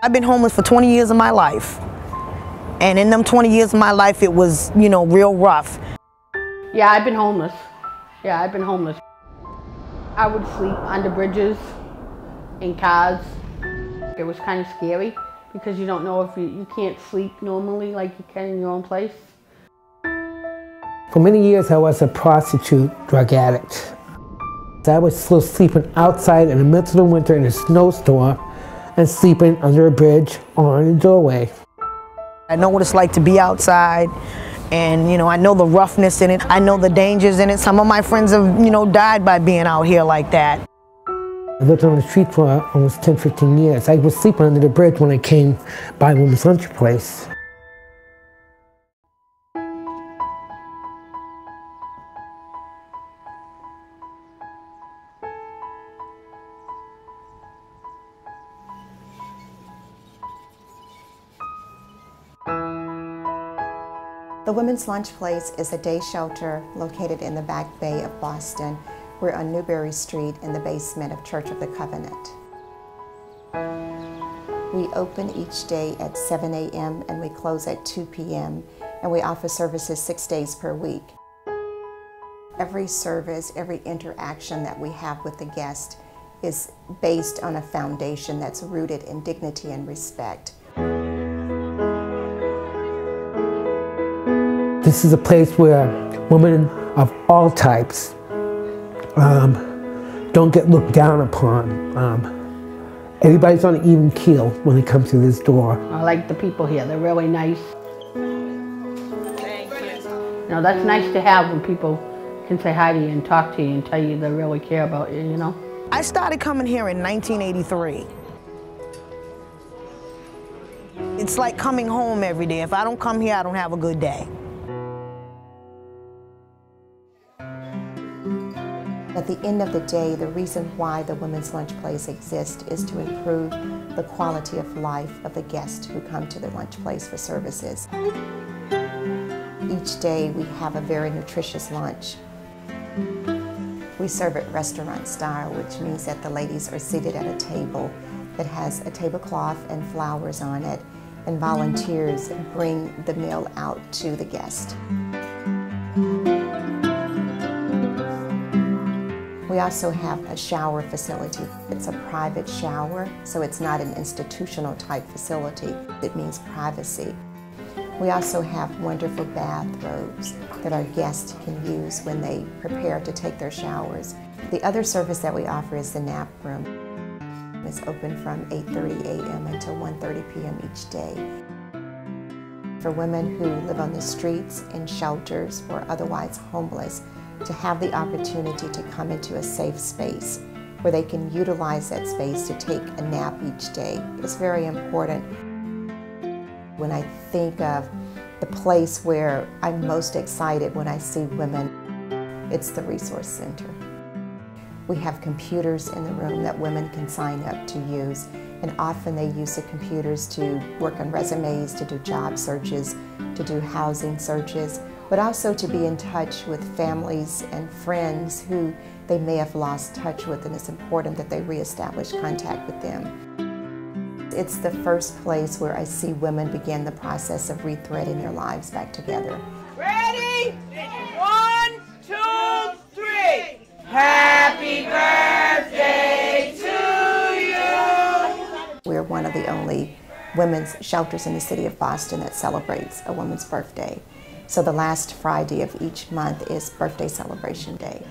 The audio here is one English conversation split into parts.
I've been homeless for 20 years of my life. And in them 20 years of my life, it was, you know, real rough. Yeah, I've been homeless. Yeah, I've been homeless. I would sleep under bridges, in cars. It was kind of scary because you don't know if you can't sleep normally like you can in your own place. For many years, I was a prostitute drug addict. I was still sleeping outside in the middle of the winter in a snowstorm and sleeping under a bridge or in a doorway. I know what it's like to be outside, and you know, I know the roughness in it. I know the dangers in it. Some of my friends have, you know, died by being out here like that. I lived on the street for almost 10, 15 years. I was sleeping under the bridge when I came by Women's Lunch Place. The Women's Lunch Place is a day shelter located in the Back Bay of Boston. We're on Newberry Street in the basement of Church of the Covenant. We open each day at 7 a.m. and we close at 2 p.m. and we offer services 6 days per week. Every service, every interaction that we have with the guest is based on a foundation that's rooted in dignity and respect. This is a place where women of all types don't get looked down upon. Everybody's on an even keel when they come through this door. I like the people here. They're really nice. Thank you. You know, that's nice to have when people can say hi to you and talk to you and tell you they really care about you, you know? I started coming here in 1983. It's like coming home every day. If I don't come here, I don't have a good day. At the end of the day, the reason why the Women's Lunch Place exists is to improve the quality of life of the guests who come to the lunch place for services. Each day we have a very nutritious lunch. We serve it restaurant style, which means that the ladies are seated at a table that has a tablecloth and flowers on it, and volunteers bring the meal out to the guest. We also have a shower facility. It's a private shower, so it's not an institutional type facility. It means privacy. We also have wonderful bathrobes that our guests can use when they prepare to take their showers. The other service that we offer is the nap room. It's open from 8:30 a.m. until 1:30 p.m. each day. For women who live on the streets, in shelters, or otherwise homeless, to have the opportunity to come into a safe space where they can utilize that space to take a nap each day is very important. When I think of the place where I'm most excited when I see women, it's the Resource Center. We have computers in the room that women can sign up to use, and often they use the computers to work on resumes, to do job searches, to do housing searches, but also to be in touch with families and friends who they may have lost touch with, and it's important that they reestablish contact with them. It's the first place where I see women begin the process of rethreading their lives back together. Ready? 1, 2, 3. Happy birthday to you. We're one of the only women's shelters in the city of Boston that celebrates a woman's birthday. So the last Friday of each month is Birthday Celebration Day.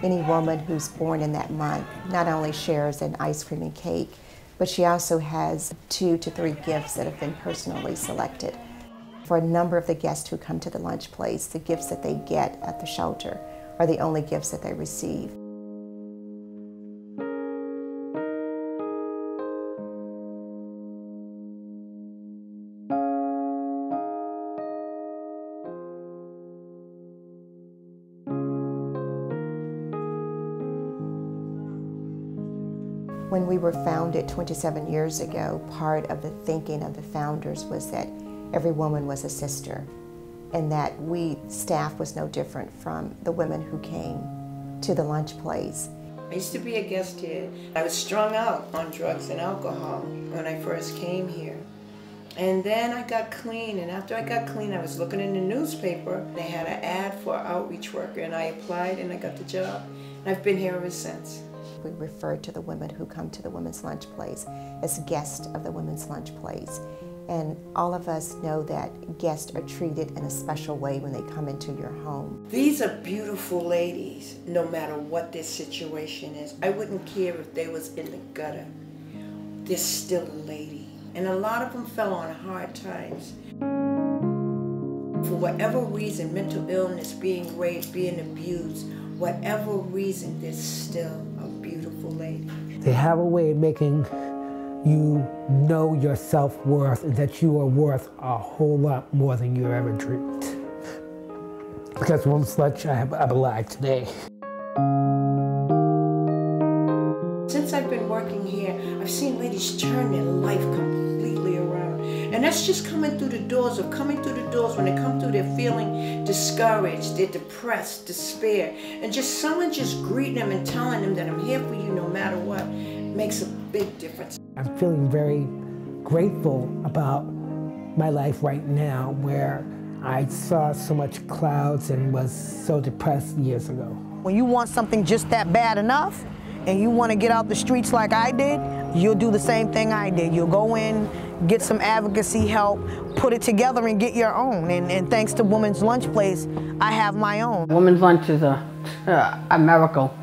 Any woman who's born in that month not only shares an ice cream and cake, but she also has 2 to 3 gifts that have been personally selected. For a number of the guests who come to the lunch place, the gifts that they get at the shelter are the only gifts that they receive. When we were founded 27 years ago, part of the thinking of the founders was that every woman was a sister, and that we, staff, was no different from the women who came to the lunch place. I used to be a guest here. I was strung out on drugs and alcohol when I first came here. And then I got clean, and after I got clean, I was looking in the newspaper. They had an ad for an outreach worker, and I applied and I got the job. And I've been here ever since. We refer to the women who come to the Women's Lunch Place as guests of the Women's Lunch Place. And all of us know that guests are treated in a special way when they come into your home. These are beautiful ladies, no matter what their situation is. I wouldn't care if they was in the gutter. They're still a lady. And a lot of them fell on hard times. For whatever reason, mental illness, being raped, being abused, whatever reason, they're still a beautiful lady. They have a way of making you know your self-worth and that you are worth a whole lot more than you ever dreamed. Because Women's Lunch, I'm alive today. Since I've been working here, I've seen ladies turn their life completely around. And that's just coming through the doors when they come through, they're feeling discouraged, they're depressed, despair. And just someone just greeting them and telling them that I'm here for you no matter what makes a big difference. I'm feeling very grateful about my life right now, where I saw so much clouds and was so depressed years ago. When you want something just that bad enough, and you want to get out the streets like I did, you'll do the same thing I did. You'll go in, get some advocacy help, put it together and get your own. And thanks to Women's Lunch Place, I have my own. Women's Lunch is a miracle.